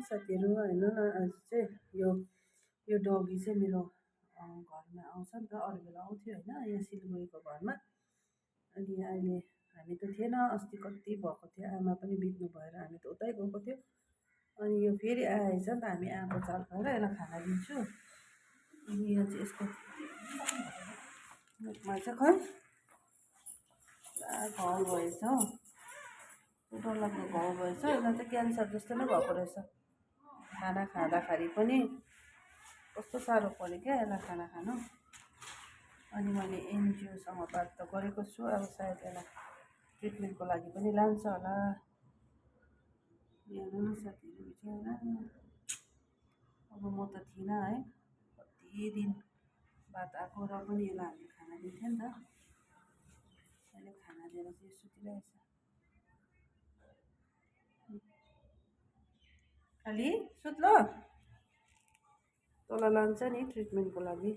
साथीहरू हेर्नु न आज चाहिँ यो डगी चाहिँ मेरो घरमा आउँछ नि त अरू बेला आउँथ्यो होइन यहाँ सिलगढीको घरमा अनि अहिले हामी त थिएन अस्ति कति भएको थियो आमा पनि बित्नु भएर हामी त उतै गएको थियो अनि यो फेरि आएछ नि त हामी आएको चाल पाएर यसलाई खाना दिन्छु अनि यो चाहिँ यसको मुखमा चाहिँ खै पुरा घाउ भएछ हौ डरलाग्दो घाउ भएछ यसलाई चाहिँ क्यान्सर जस्तो नै भएको रहेछ खाना खाँदाखेरि पनि कस्तो साह्रो पऱ्यो क्या यसलाई खाना खानु अनि मैले एनजिओसँग बात त गरेको छु अब सायद यसलाई ट्रिटमेन्टको लागि पनि लान्छ होला हेर्नु न साथीहरू बिचरा अब म त थिइनँ है कति दिन बाद आएको र पनि यसलाई हामीले खाना दिन्थ्यो नि त अहिले खाना दिएर चाहिँ सुतिरहेछ खालि सुत ल तँलाई लान्छ नि ट्रिटमेन्टको लागि